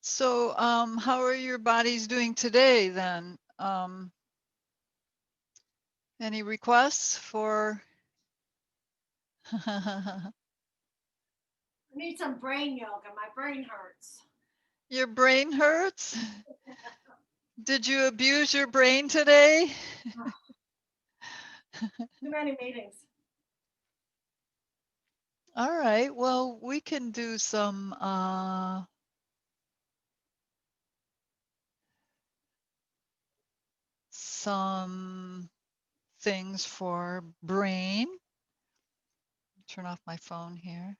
So, how are your bodies doing today then? Any requests for? I need some brain yoga. My brain hurts. Your brain hurts? Did you abuse your brain today? Too many meetings. All right, well, we can do some things for brain. Turn off my phone here.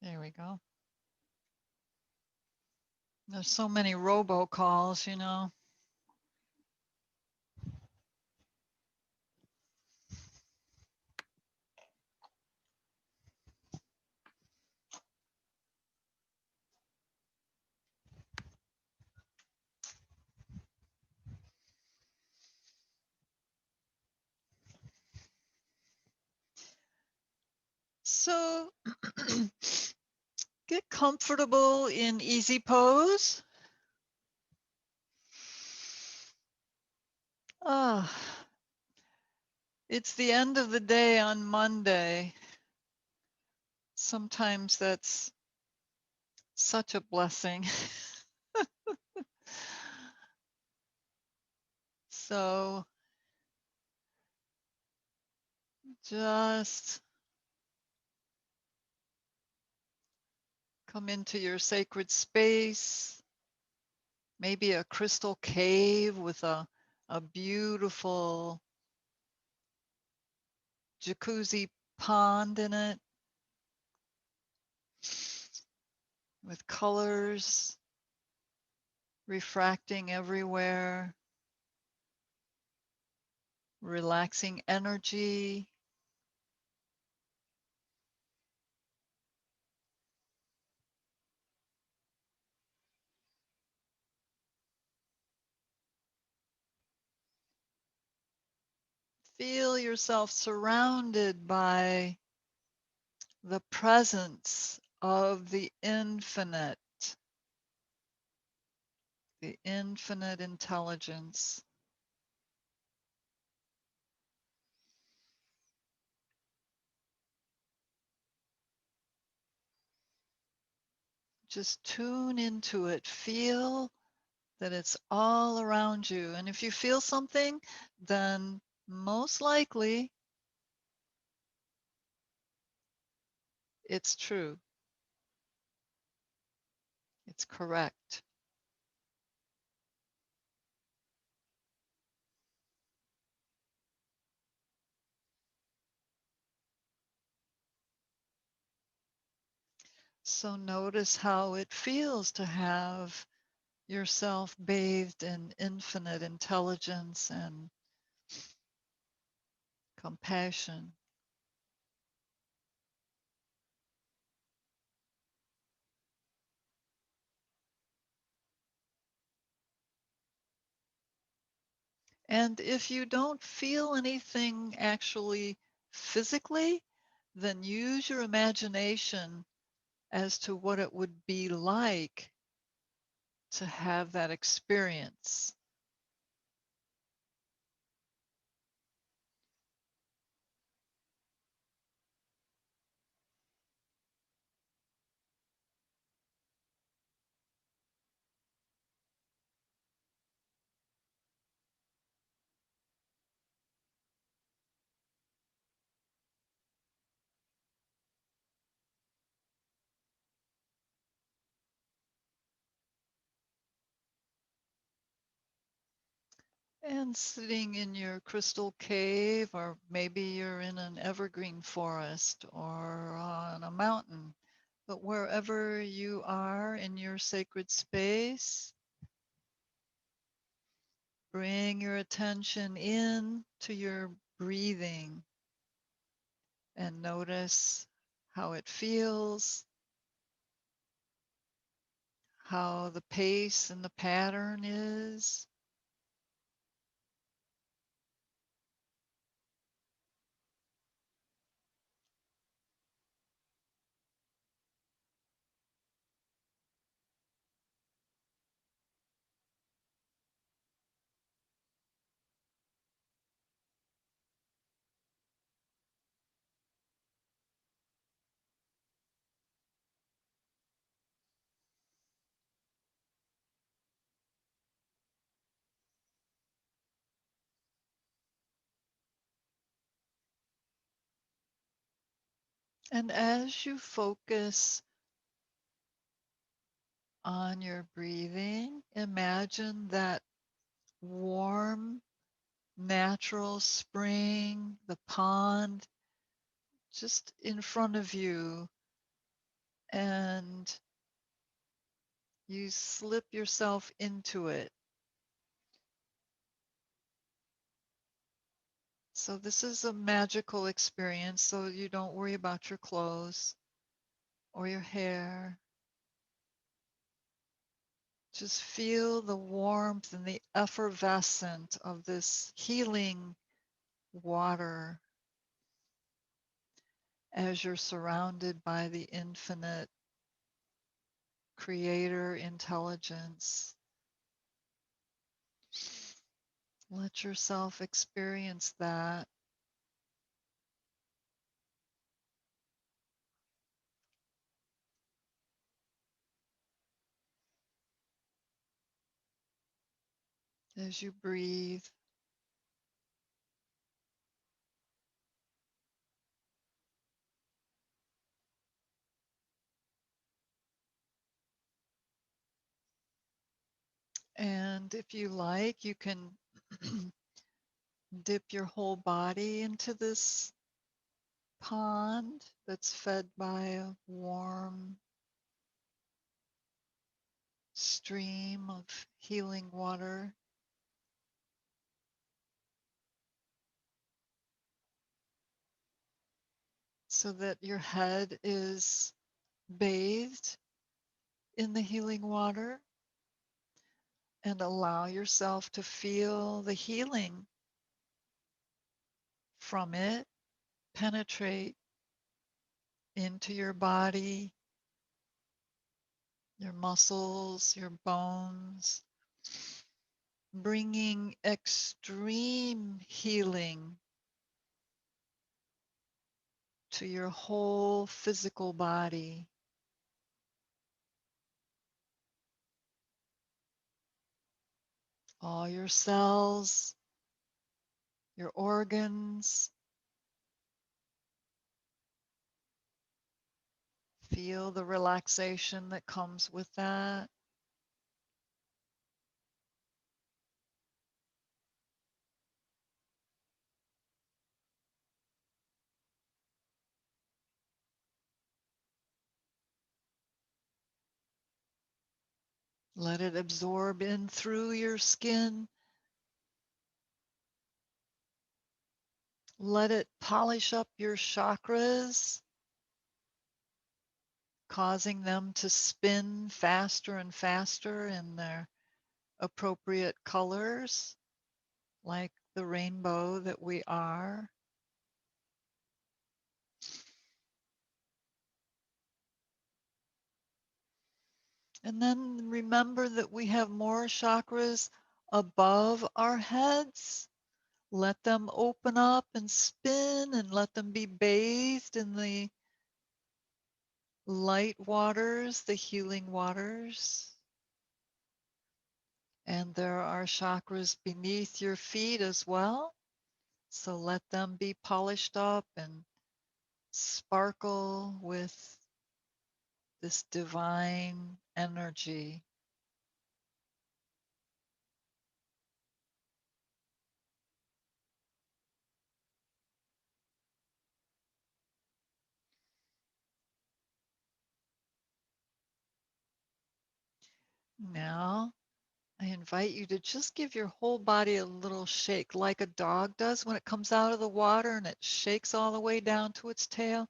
There we go. There's so many robocalls, you know. So get comfortable in easy pose. Ah, it's the end of the day on Monday. Sometimes that's such a blessing. So just come into your sacred space, maybe a crystal cave with a beautiful jacuzzi pond in it with colors refracting everywhere, relaxing energy. Feel yourself surrounded by the presence of the infinite intelligence. Just tune into it. Feel that it's all around you. And if you feel something, then most likely it's true. It's correct. So notice how it feels to have yourself bathed in infinite intelligence and compassion. And if you don't feel anything actually physically, then use your imagination as to what it would be like to have that experience. And sitting in your crystal cave, or maybe you're in an evergreen forest or on a mountain, but wherever you are in your sacred space, bring your attention in to your breathing and notice how it feels, how the pace and the pattern is. And as you focus on your breathing, imagine that warm, natural spring, the pond just in front of you, and you slip yourself into it. So, this is a magical experience, so you don't worry about your clothes or your hair. Just feel the warmth and the effervescence of this healing water as you're surrounded by the infinite creator intelligence. Let yourself experience that. As you breathe. And if you like, you can dip your whole body into this pond that's fed by a warm stream of healing water. So that your head is bathed in the healing water, and allow yourself to feel the healing from it penetrate into your body, your muscles, your bones, bringing extreme healing to your whole physical body, all your cells, your organs. Feel the relaxation that comes with that. Let it absorb in through your skin. Let it polish up your chakras, causing them to spin faster and faster in their appropriate colors, like the rainbow that we are. And then remember that we have more chakras above our heads. Let them open up and spin, and let them be bathed in the light waters, the healing waters. And there are chakras beneath your feet as well. So let them be polished up and sparkle with this divine energy. Now, I invite you to just give your whole body a little shake, like a dog does when it comes out of the water and it shakes all the way down to its tail.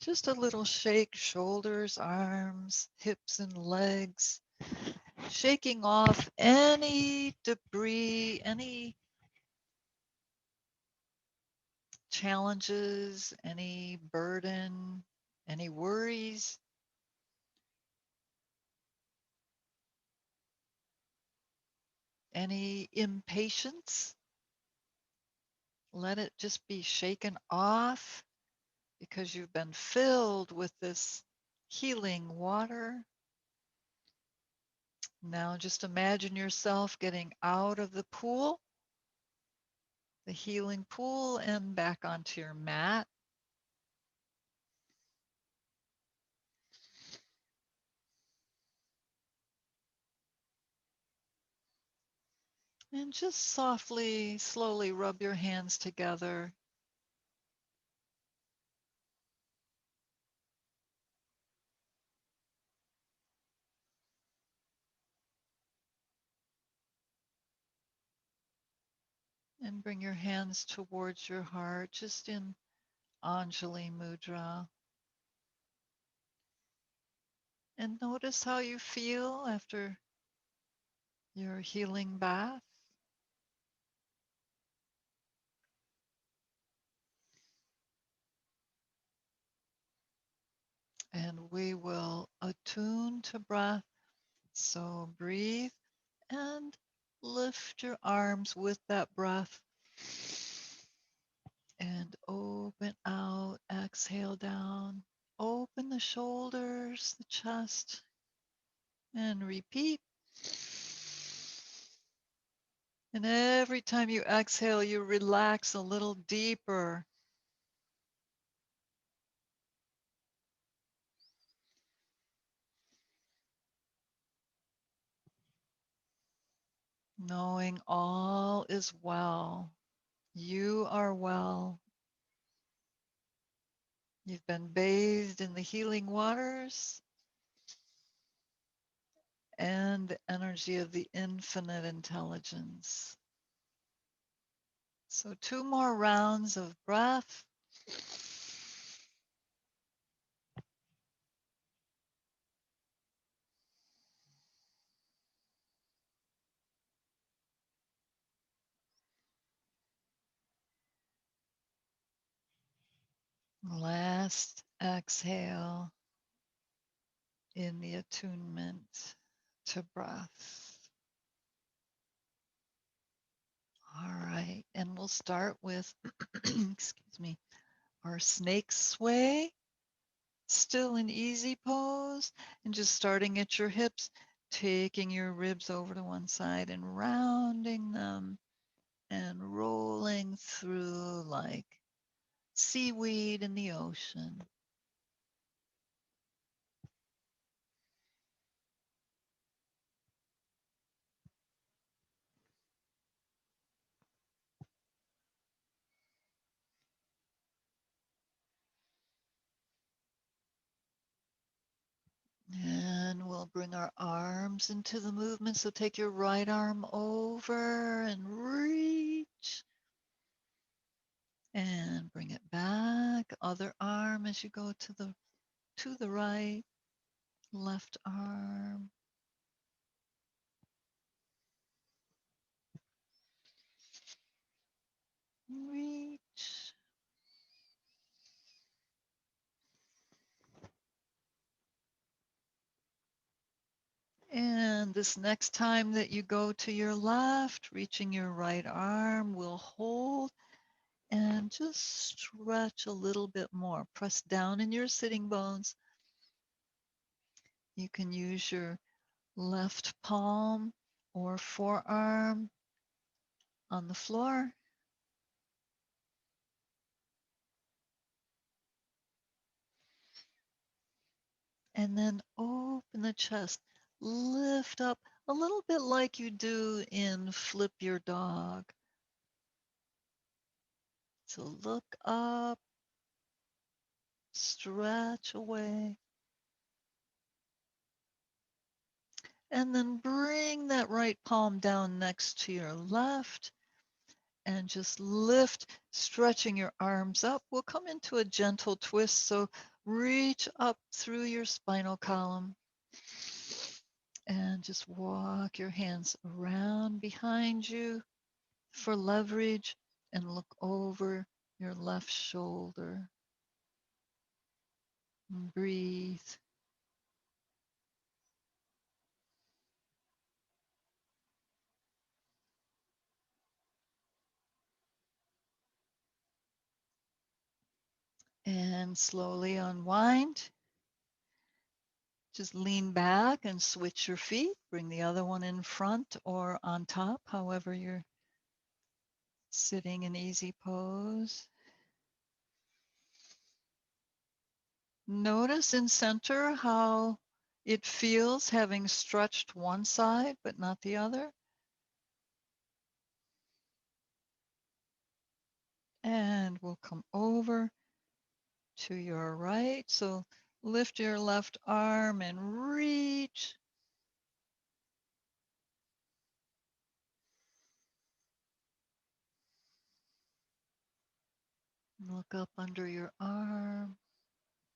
Just a little shake, shoulders, arms, hips, and legs, shaking off any debris, any challenges, any burden, any worries, any impatience. Let it just be shaken off because you've been filled with this healing water. Now just imagine yourself getting out of the pool, the healing pool, and back onto your mat. And just softly, slowly rub your hands together and bring your hands towards your heart, just in Anjali Mudra. And notice how you feel after your healing bath. And we will attune to breath. So breathe and lift your arms with that breath. And open out, exhale down. Open the shoulders, the chest, and repeat. And every time you exhale, you relax a little deeper. Knowing all is well. You are well. You've been bathed in the healing waters and the energy of the infinite intelligence. So, two more rounds of breath. Last exhale in the attunement to breath. All right, and we'll start with, excuse me, our snake sway, still in easy pose, and just starting at your hips, taking your ribs over to one side and rounding them and rolling through like seaweed in the ocean. And we'll bring our arms into the movement. So take your right arm over and reach and bring it back. Other arm as you go to the right, left arm, reach. And this next time that you go to your left, reaching your right arm, we'll hold and just stretch a little bit more. Press down in your sitting bones. You can use your left palm or forearm on the floor. And then open the chest. Lift up a little bit like you do in Flip Your Dog. So look up, stretch away, and then bring that right palm down next to your left and just lift, stretching your arms up. We'll come into a gentle twist. So reach up through your spinal column and just walk your hands around behind you for leverage and look over your left shoulder. And breathe. And slowly unwind. Just lean back and switch your feet. Bring the other one in front or on top, however you're sitting in easy pose. Notice in center how it feels having stretched one side but not the other. will come over to your right. So lift your left arm and reach. Look up under your arm.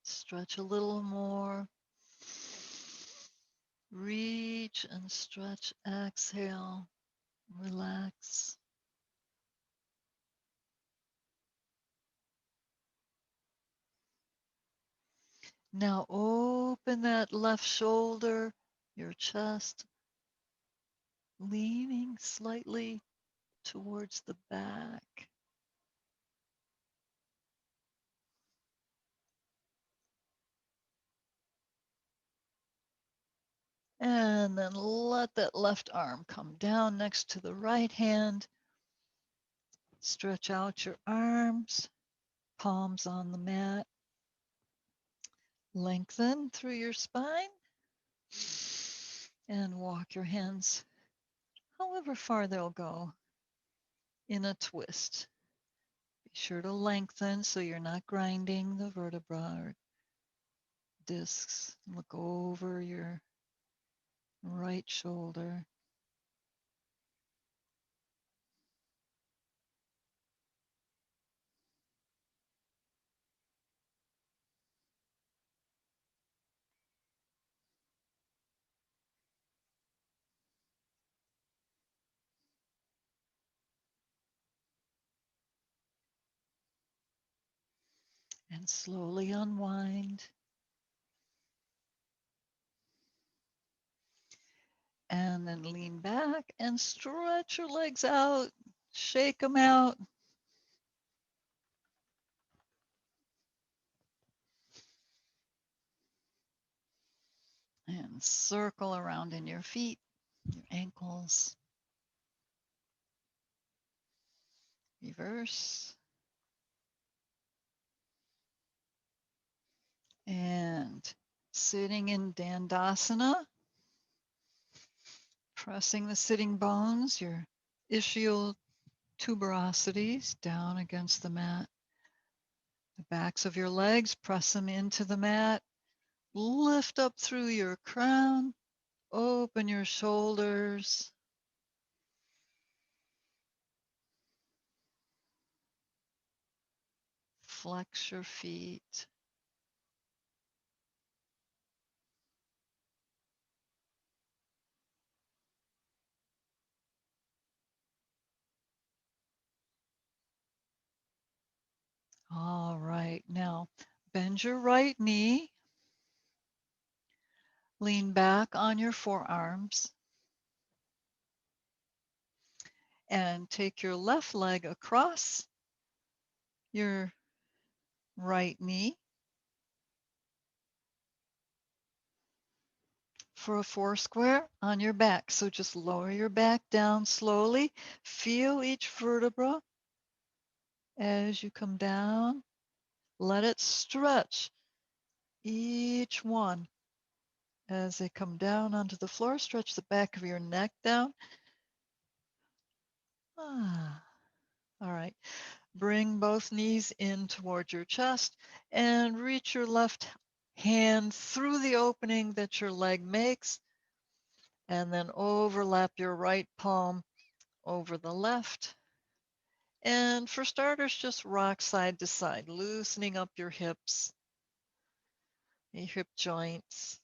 Stretch a little more. Reach and stretch. Exhale. Relax. Now open that left shoulder, your chest, leaning slightly towards the back. And then let that left arm come down next to the right hand. Stretch out your arms, palms on the mat. Lengthen through your spine. And walk your hands however far they'll go in a twist. Be sure to lengthen so you're not grinding the vertebra or discs. Look over your right shoulder. And slowly unwind. And then lean back and stretch your legs out. Shake them out. And circle around in your feet, your ankles. Reverse. And sitting in Dandasana, pressing the sitting bones, your ischial tuberosities down against the mat. The backs of your legs, press them into the mat. Lift up through your crown. Open your shoulders. Flex your feet. All right, now bend your right knee. Lean back on your forearms. And take your left leg across your right knee for a four square on your back. So just lower your back down slowly. Feel each vertebra as you come down. Let it stretch, each one. As they come down onto the floor, stretch the back of your neck down. Ah, all right. Bring both knees in towards your chest and reach your left hand through the opening that your leg makes, and then overlap your right palm over the left. And for starters, just rock side to side, loosening up your hips, your hip joints.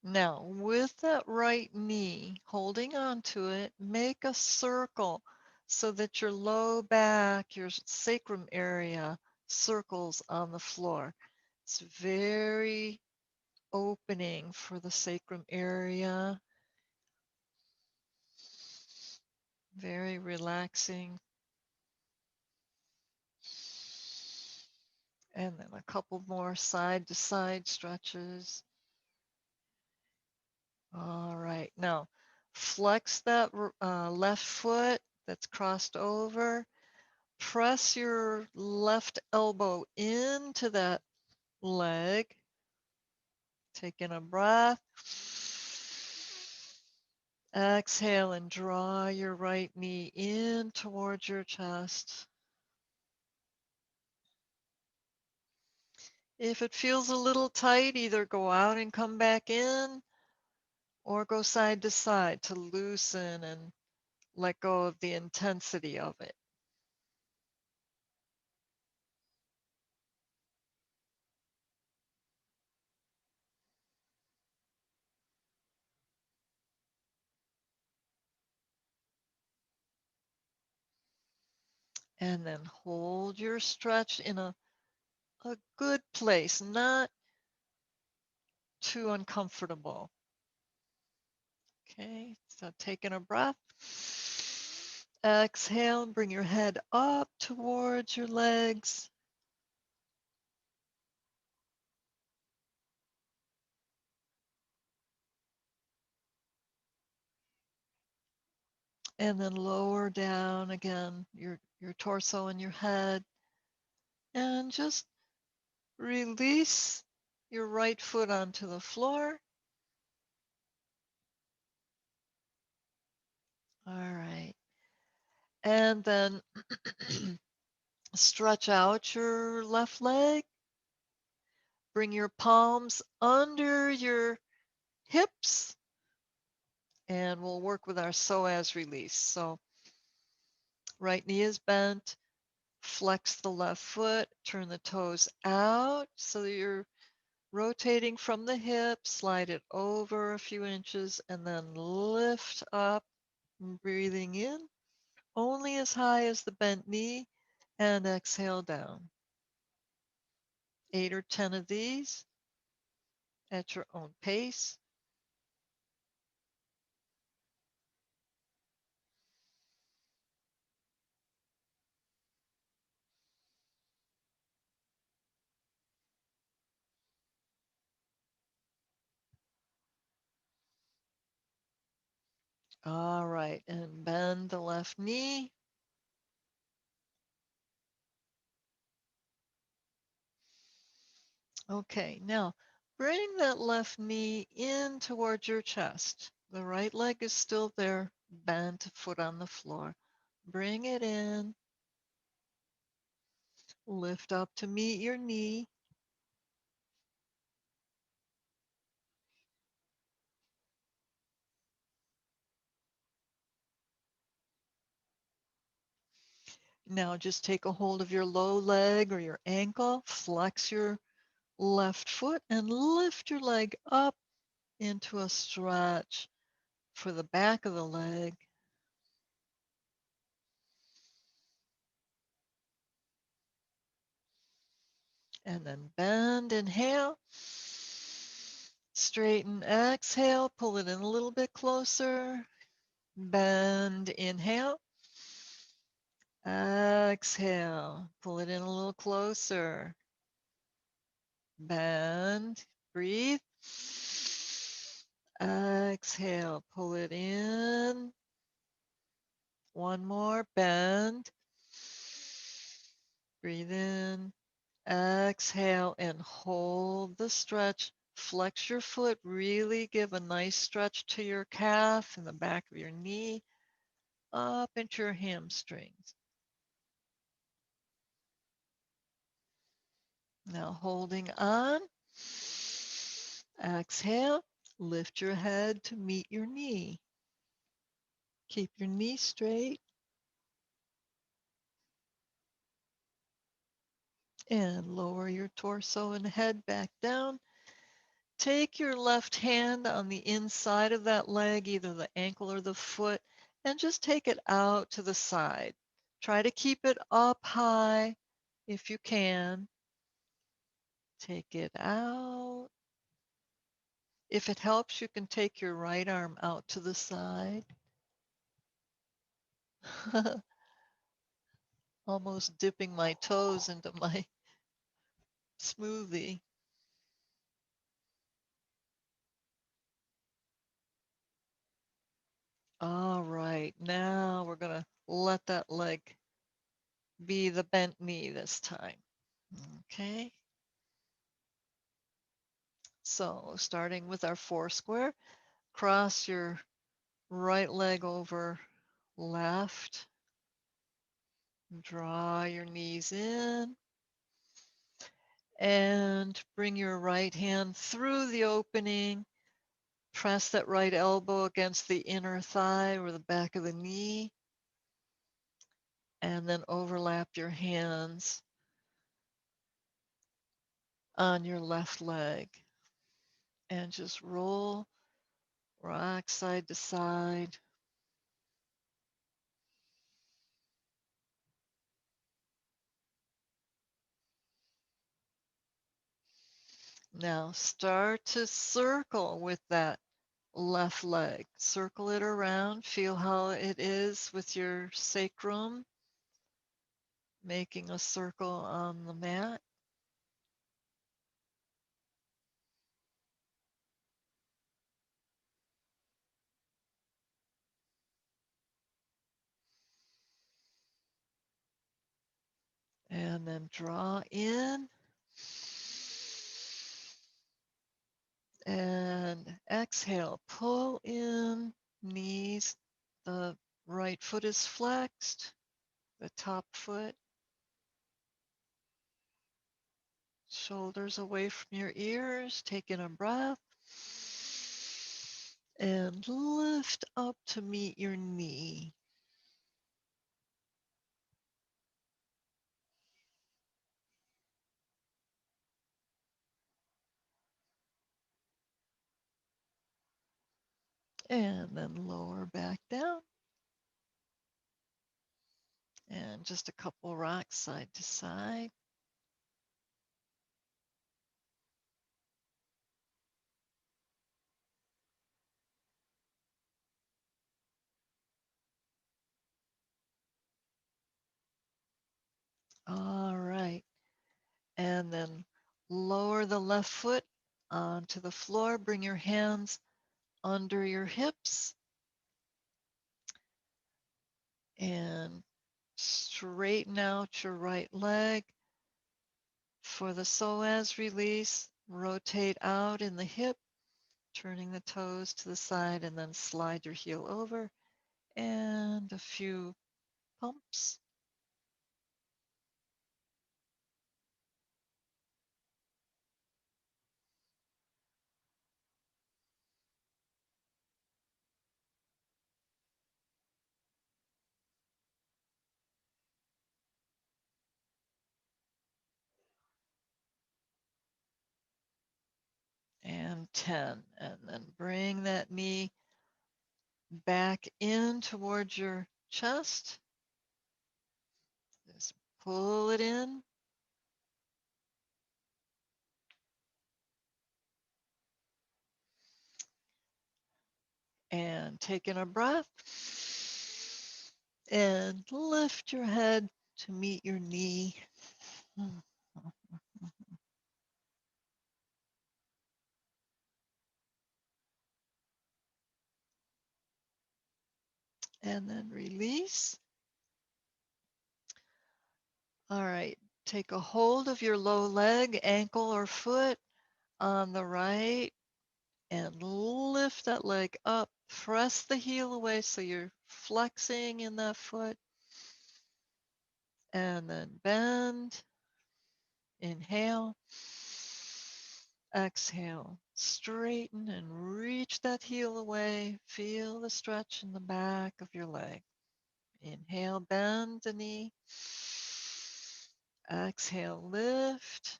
Now, with that right knee, holding on to it, make a circle so that your low back, your sacrum area circles on the floor. It's very opening for the sacrum area, very relaxing. And then a couple more side to side stretches. All right, now flex that left foot that's crossed over. Press your left elbow into that leg. Take in a breath. Exhale and draw your right knee in towards your chest. If it feels a little tight, either go out and come back in or go side to side to loosen and let go of the intensity of it. And then hold your stretch in a good place, not too uncomfortable. Okay, so taking a breath. Exhale, bring your head up towards your legs. And then lower down again your torso and your head. And just release your right foot onto the floor. All right. And then stretch out your left leg. Bring your palms under your hips. And we'll work with our psoas release. So right knee is bent. Flex the left foot. Turn the toes out so that you're rotating from the hip. Slide it over a few inches and then lift up. Breathing in only as high as the bent knee and exhale down. 8 or 10 of these at your own pace. All right, and bend the left knee. Okay, now bring that left knee in towards your chest. The right leg is still there, bent, foot on the floor. Bring it in, lift up to meet your knee. Now just take a hold of your low leg or your ankle, flex your left foot and lift your leg up into a stretch for the back of the leg. And then bend, inhale. Straighten, exhale. Pull it in a little bit closer. Bend, inhale. Exhale. Pull it in a little closer. Bend, breathe. Exhale, pull it in. One more, bend. Breathe in. Exhale and hold the stretch. Flex your foot. Really give a nice stretch to your calf and the back of your knee up into your hamstrings. Now holding on. Exhale. Lift your head to meet your knee. Keep your knee straight and lower your torso and head back down. Take your left hand on the inside of that leg, either the ankle or the foot, and just take it out to the side. Try to keep it up high if you can. Take it out. If it helps, you can take your right arm out to the side. Almost dipping my toes into my smoothie. All right, now we're going to let that leg be the bent knee this time. Okay. So starting with our four square, cross your right leg over left, draw your knees in, and bring your right hand through the opening. Press that right elbow against the inner thigh or the back of the knee, and then overlap your hands on your left leg. And just rock side to side. Now start to circle with that left leg. Circle it around. Feel how it is with your sacrum, making a circle on the mat. And then draw in and exhale. Pull in, knees. The right foot is flexed, the top foot. Shoulders away from your ears. Take in a breath. And lift up to meet your knee. And then lower back down. And just a couple rocks side to side. All right. And then lower the left foot onto the floor. Bring your hands under your hips and straighten out your right leg. For the psoas release, rotate out in the hip, turning the toes to the side, and then slide your heel over. And a few pumps. And 10. And then bring that knee back in towards your chest. Just pull it in. And take in a breath. And lift your head to meet your knee. And then release. All right. Take a hold of your low leg, ankle, or foot on the right and lift that leg up. Press the heel away so you're flexing in that foot. And then bend. Inhale. Exhale. Straighten and reach that heel away. Feel the stretch in the back of your leg. Inhale, bend the knee. Exhale, lift.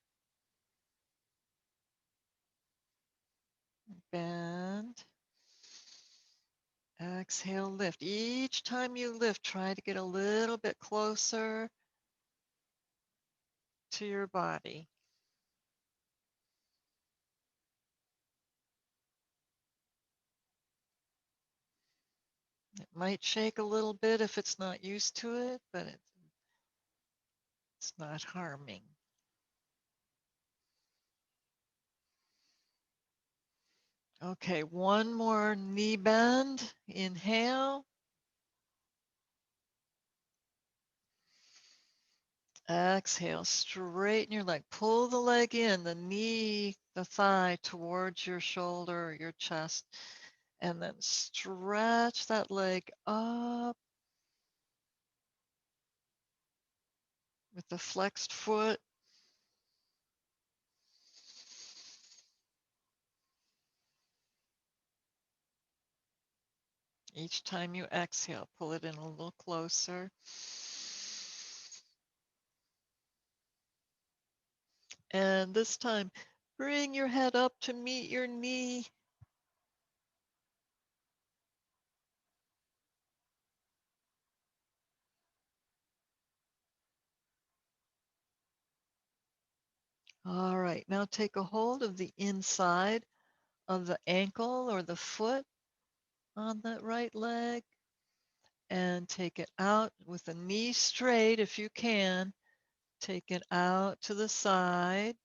Bend. Exhale, lift. Each time you lift, try to get a little bit closer to your body. It might shake a little bit if it's not used to it, but it's not harming. Okay, one more knee bend. Inhale. Exhale, straighten your leg. Pull the leg in. The knee the thigh towards your shoulder or your chest, and then stretch that leg up with the flexed foot. Each time you exhale, pull it in a little closer. And this time, bring your head up to meet your knee. All right, now take a hold of the inside of the ankle or the foot on that right leg and take it out with the knee straight if you can. Take it out to the side.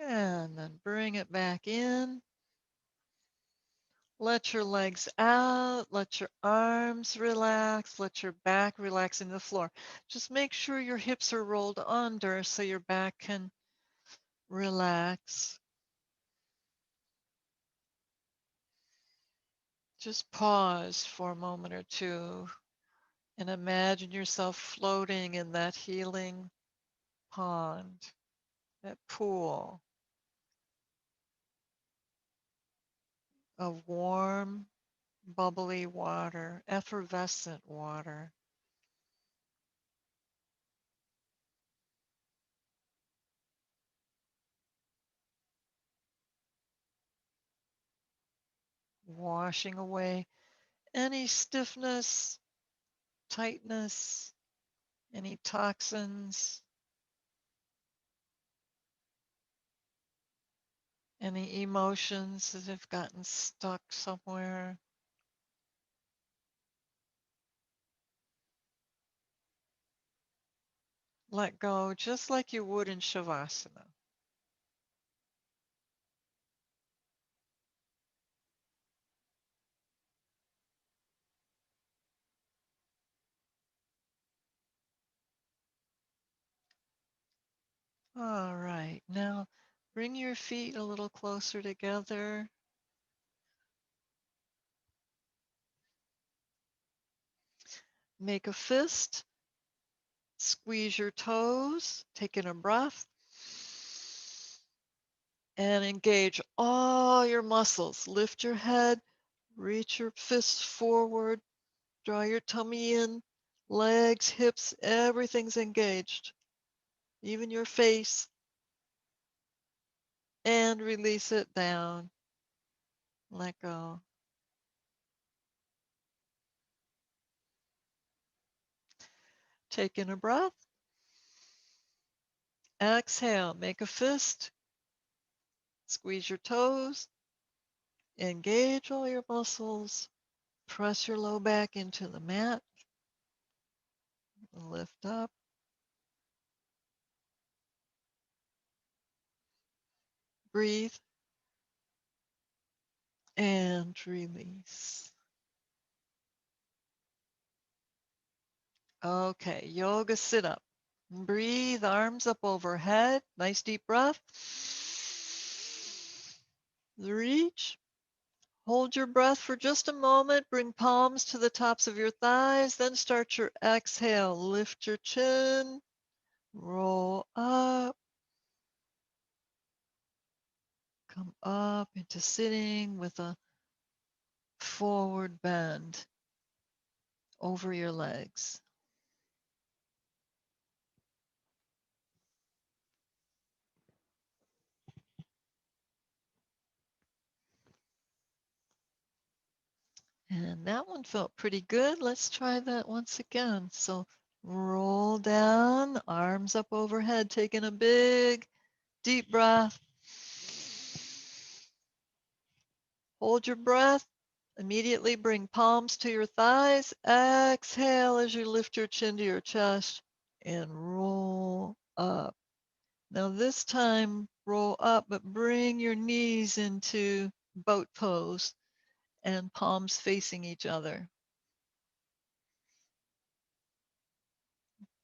And then bring it back in. Let your legs out. Let your arms relax. Let your back relax in the floor. Just make sure your hips are rolled under so your back can relax. Just pause for a moment or two and imagine yourself floating in that healing pond, that pool of warm, bubbly water, effervescent water. Washing away any stiffness, tightness, any toxins, any emotions that have gotten stuck somewhere. Let go just like you would in Shavasana. All right, now bring your feet a little closer together. Make a fist, squeeze your toes, take in a breath, and engage all your muscles. Lift your head, reach your fists forward, draw your tummy in, legs, hips, everything's engaged, even your face, and release it down. Let go. Take in a breath. Exhale, make a fist, squeeze your toes, engage all your muscles, press your low back into the mat, lift up, breathe, and release. Okay, yoga sit up. Breathe, arms up overhead. Nice deep breath. Reach. Hold your breath for just a moment. Bring palms to the tops of your thighs. Then start your exhale. Lift your chin. Roll up. Come up into sitting with a forward bend over your legs. And that one felt pretty good. Let's try that once again. So roll down, arms up overhead, taking a big, deep breath. Hold your breath. Immediately bring palms to your thighs. Exhale as you lift your chin to your chest and roll up. Now this time, roll up, but bring your knees into boat pose and palms facing each other.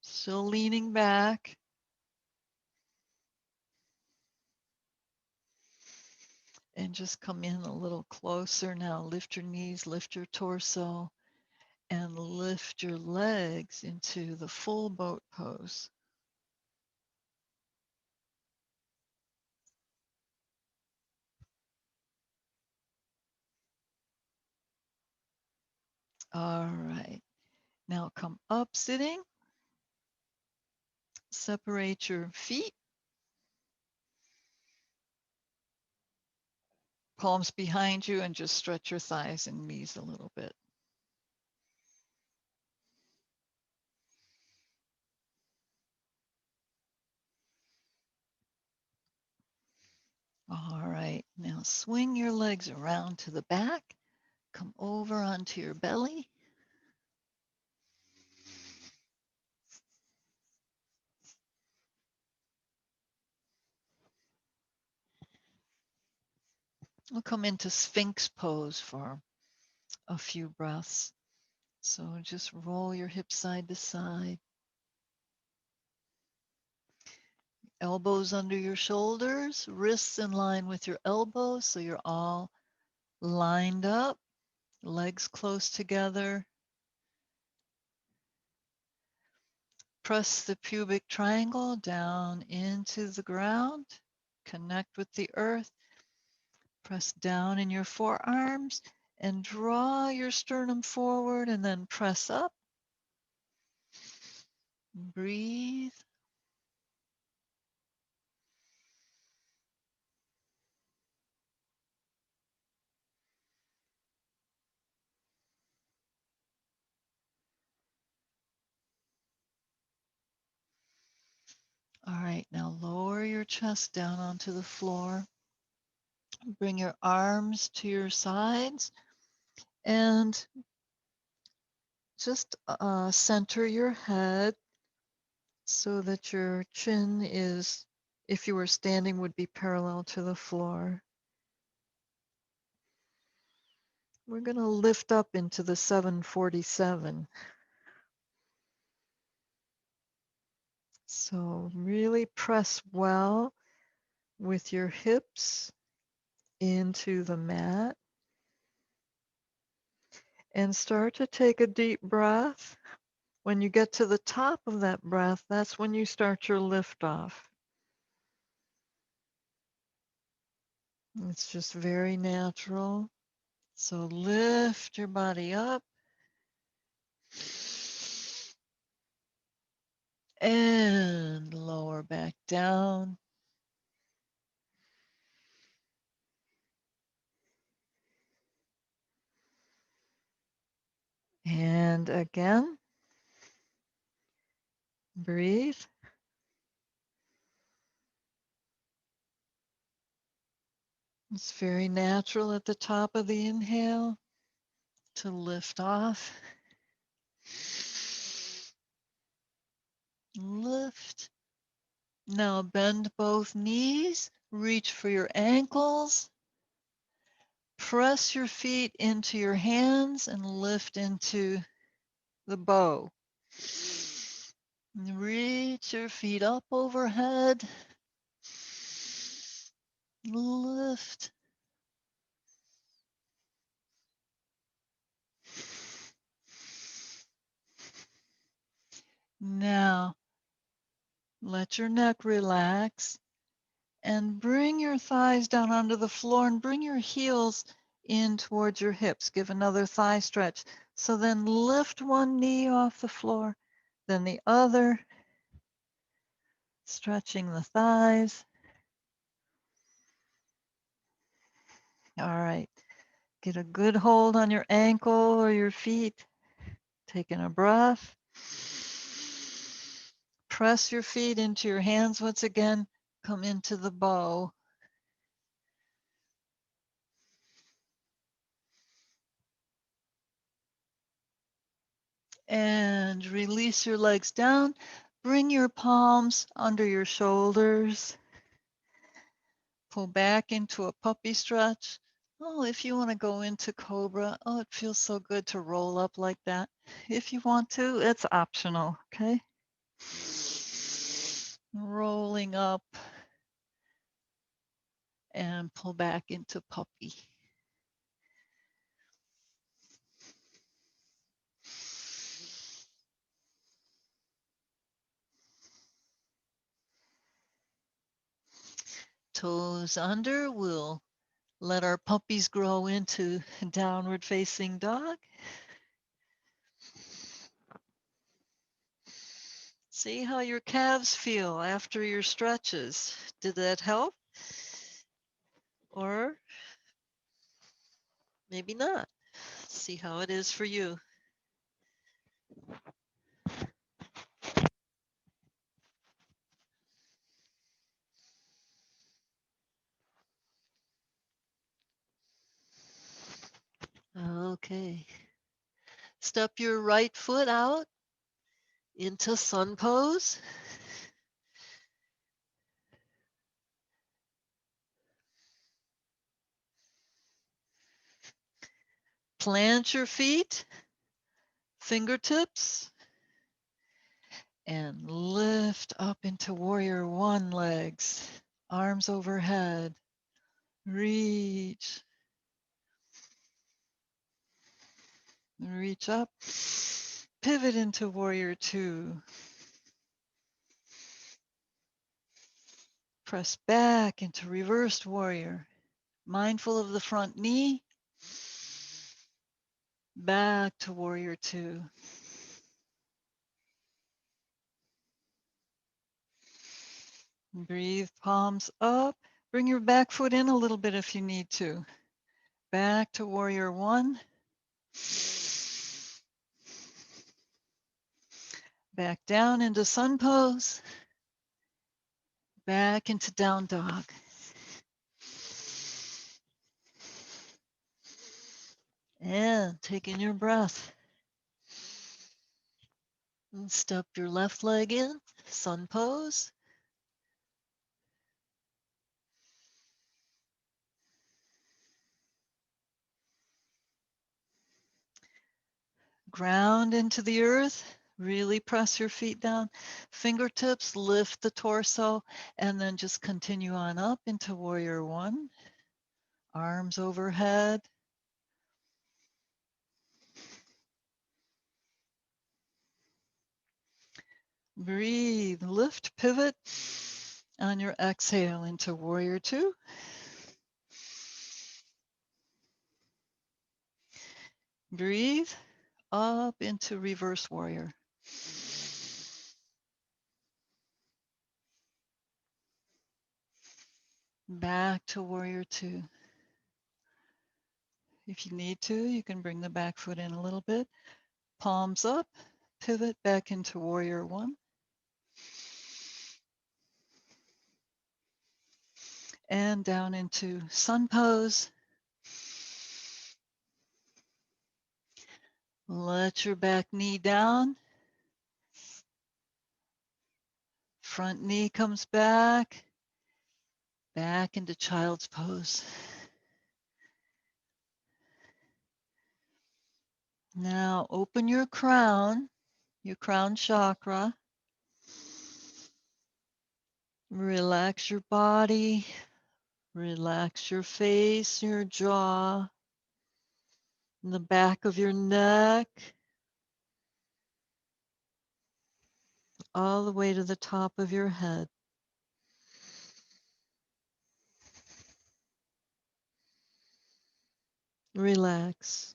Still leaning back. And just come in a little closer now. Lift your knees, lift your torso, and lift your legs into the full boat pose. All right. Now come up sitting. Separate your feet. Palms behind you and just stretch your thighs and knees a little bit. All right. Now swing your legs around to the back. Come over onto your belly. We'll come into Sphinx pose for a few breaths. So just roll your hips side to side. Elbows under your shoulders, wrists in line with your elbows so you're all lined up, legs close together. Press the pubic triangle down into the ground. Connect with the earth. Press down in your forearms and draw your sternum forward and then press up. Breathe. All right, now lower your chest down onto the floor. Bring your arms to your sides and just center your head so that your chin is, if you were standing, would be parallel to the floor. We're going to lift up into the 747. So really press well with your hips into the mat and start to take a deep breath. When you get to the top of that breath, that's when you start your lift off. It's just very natural. So lift your body up and lower back down. And again, breathe. It's very natural at the top of the inhale to lift off. Lift. Now bend both knees, reach for your ankles, press your feet into your hands and lift into the bow. Reach your feet up overhead, lift. Now let your neck relax and bring your thighs down onto the floor and bring your heels in towards your hips. Give another thigh stretch. So then lift one knee off the floor, then the other, stretching the thighs. All right. Get a good hold on your ankle or your feet. Taking a breath. Press your feet into your hands once again. Come into the bow. And release your legs down. Bring your palms under your shoulders. Pull back into a puppy stretch. Oh, if you want to go into cobra, oh, it feels so good to roll up like that. If you want to, it's optional, okay? Rolling up and pull back into puppy. Toes under, we'll let our puppies grow into downward facing dog. See how your calves feel after your stretches. Did that help? Or maybe not. See how it is for you. Okay. Step your right foot out into sun pose. Plant your feet, fingertips, and lift up into warrior one legs. Arms overhead. Reach. Reach up. Pivot into warrior two. Press back into reversed warrior. Mindful of the front knee. Back to warrior two. Breathe, palms up. Bring your back foot in a little bit if you need to. Back to warrior one. Back down into sun pose. Back into down dog. And taking your breath. And step your left leg in, sun pose. Ground into the earth. Really press your feet down. Fingertips lift the torso and then just continue on up into warrior one. Arms overhead. Breathe, lift, pivot on your exhale into warrior two. Breathe up into reverse warrior. Back to warrior two. If you need to, you can bring the back foot in a little bit. Palms up, pivot back into warrior one. And down into sun pose. Let your back knee down. Front knee comes back. Back into child's pose. Now open your crown chakra. Relax your body. Relax your face, your jaw, the back of your neck, all the way to the top of your head. Relax.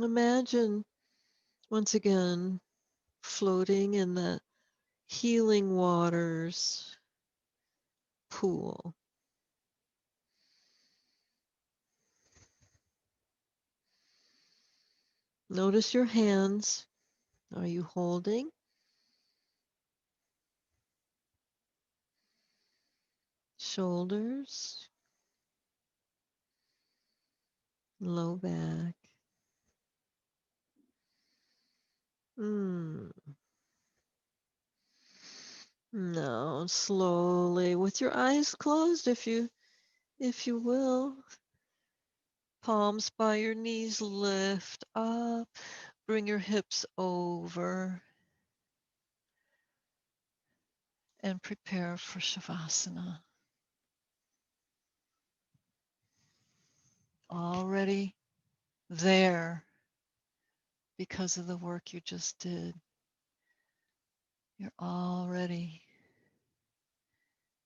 Imagine, once again, floating in the healing waters pool. Notice your hands. Are you holding? Shoulders, low back. Mm. Now, slowly, with your eyes closed, if you will, palms by your knees, lift up, bring your hips over, and prepare for Shavasana. Already there because of the work you just did. You're already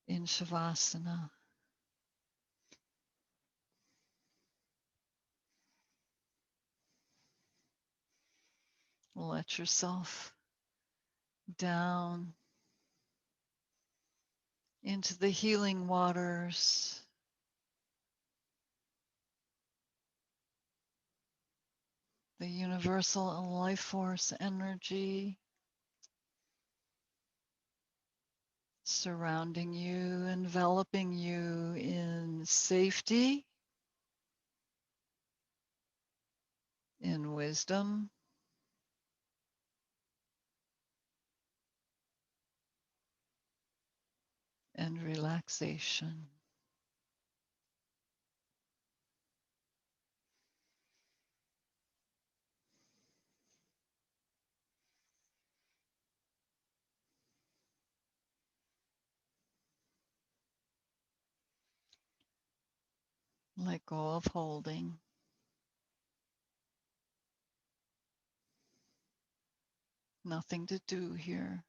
in Shavasana. Let yourself down into the healing waters, the universal and life force energy surrounding you, enveloping you in safety, in wisdom, and relaxation. Let go of holding. Nothing to do here.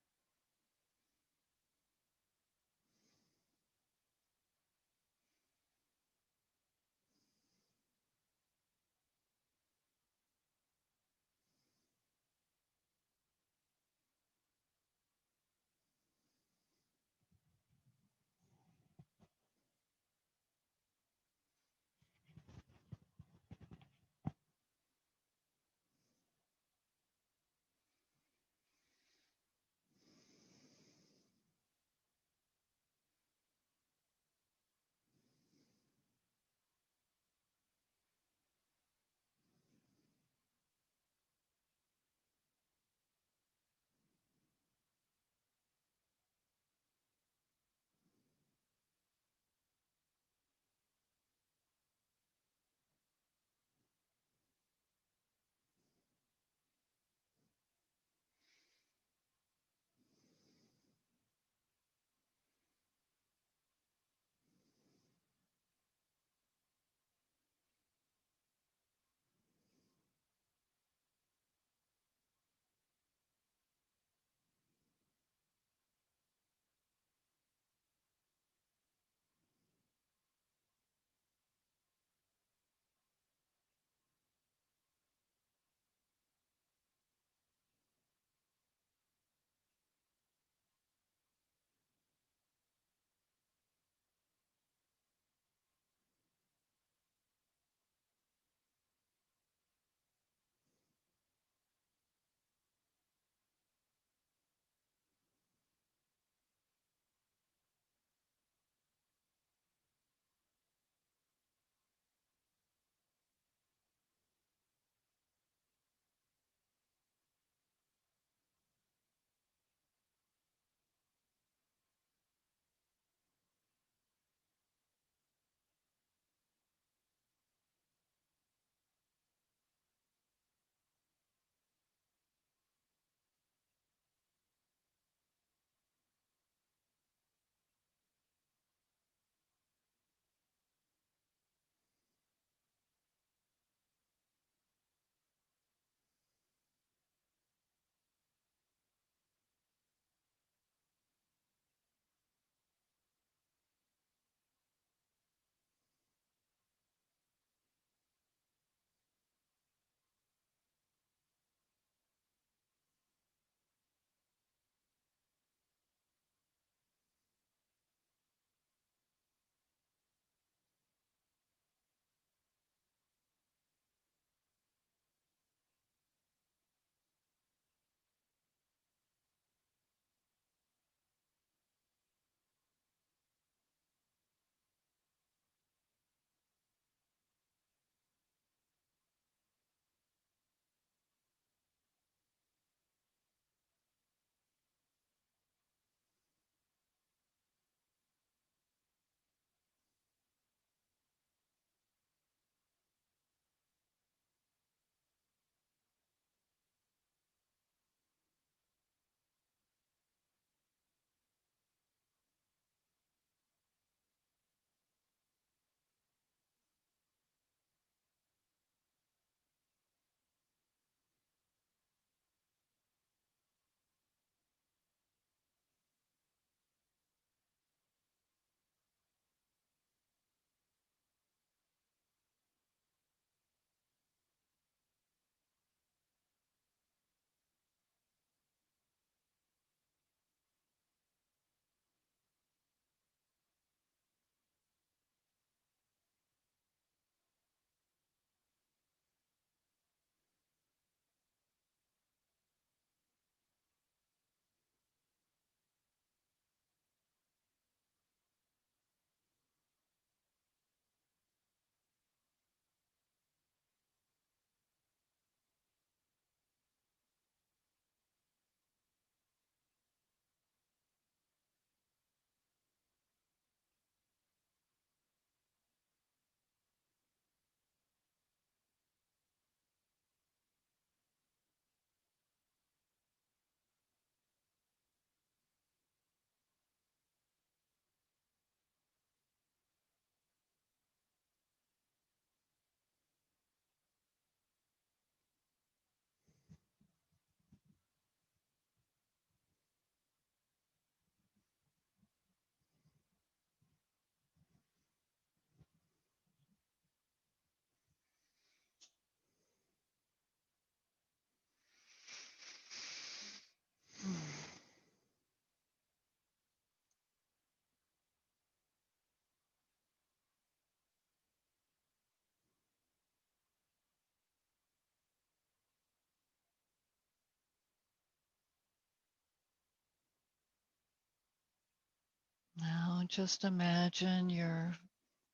just imagine you're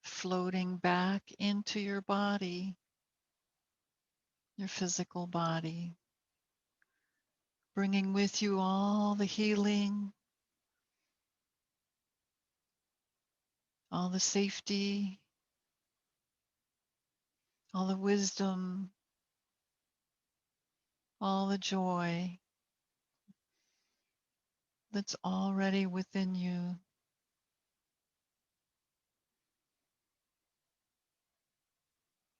floating back into your body, your physical body, bringing with you all the healing, all the safety, all the wisdom, all the joy that's already within you.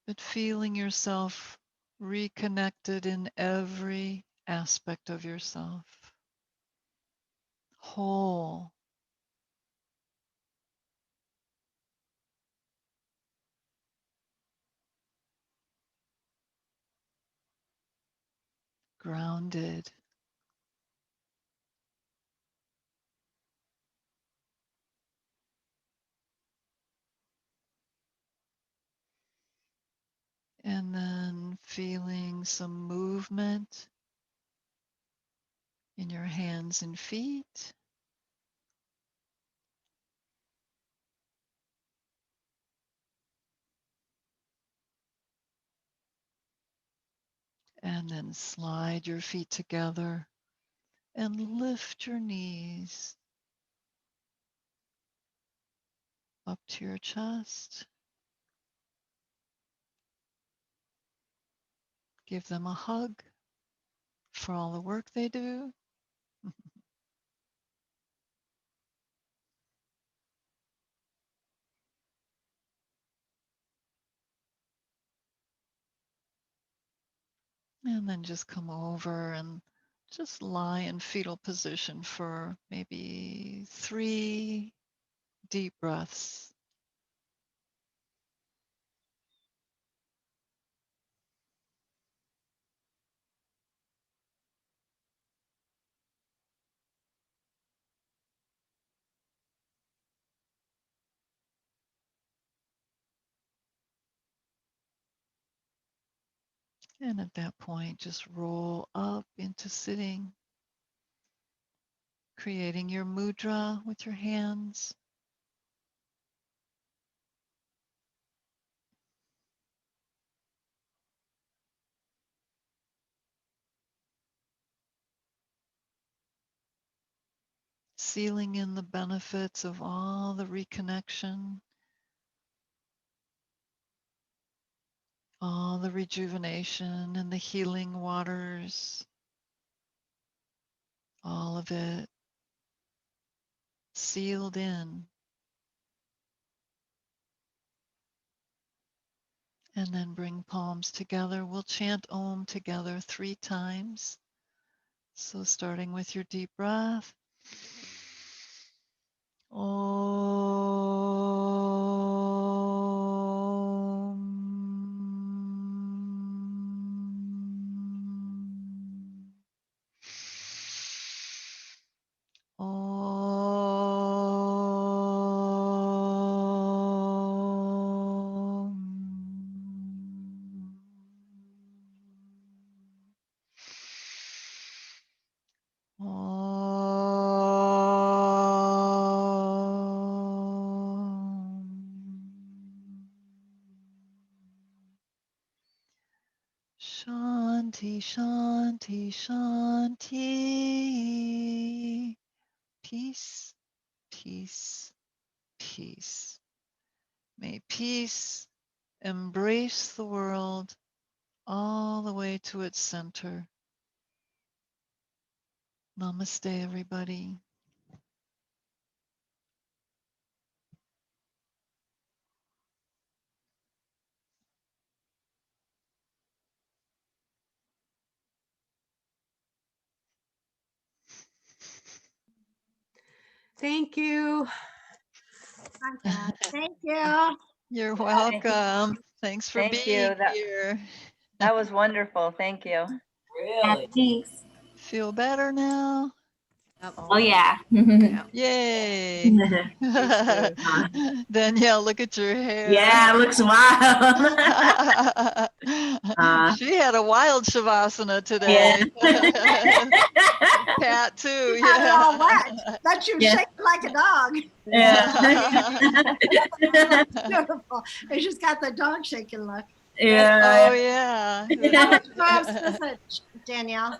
But feeling yourself reconnected in every aspect of yourself, whole, grounded. And then feeling some movement in your hands and feet. And then slide your feet together and lift your knees up to your chest. Give them a hug for all the work they do. And then just come over and just lie in fetal position for maybe 3 deep breaths. And at that point, just roll up into sitting, creating your mudra with your hands. Sealing in the benefits of all the reconnection, all the rejuvenation and the healing waters, all of it sealed in. And then bring palms together. We'll chant Om together 3 times. So starting with your deep breath. Om. Shanti, Shanti, Shanti. Peace, peace, peace. May peace embrace the world all the way to its center. Namaste, everybody. Thank you. Thank you. You're welcome. Thanks for Thank being you. here. That was wonderful. Thank you. Really? Peace. Feel better now? Oh yeah. Yay. Danielle, look at your hair. Yeah, it looks wild. She had a wild shavasana Yeah. today. Cat too, Got it all wet. yeah. That you Yeah. shake like a dog. Yeah. Beautiful. And she's got the dog shaking look. Oh Yeah. yeah. How was your mom's visit, Danielle?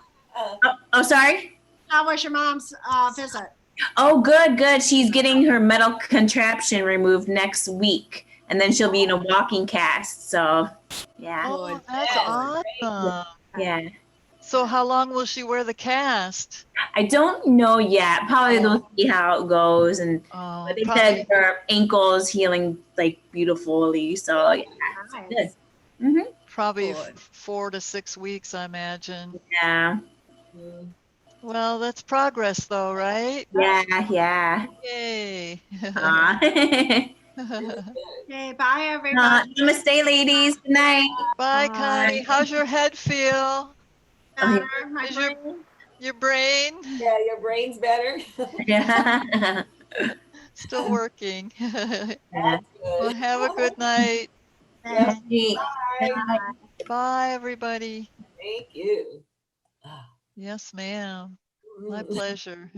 Oh, sorry. How was your mom's visit? Oh, good, good. She's getting her metal contraption removed next week, and then she'll be in a walking cast. So, yeah, Oh, that's Yes, awesome. yeah. So how long will she wear the cast? I don't know yet. Probably Oh. they'll see how it goes, and Oh, but they probably said her ankle is healing like beautifully. So, yeah, good. Nice. probably Good. 4 to 6 weeks, I imagine. Yeah, Mm. Well, that's progress though, right? yeah, yeah. Yay. Okay, bye everybody. Namaste, ladies. Good night. Bye, Bye. Connie. How's your head feel? Okay. Better, my Is your brain. your brain Yeah, your brain's better. Yeah. still working? Yeah. That's Well, good. have a good night. Yep. Hey. Bye. Bye, everybody. Thank you. Yes, ma'am. My Mm. pleasure.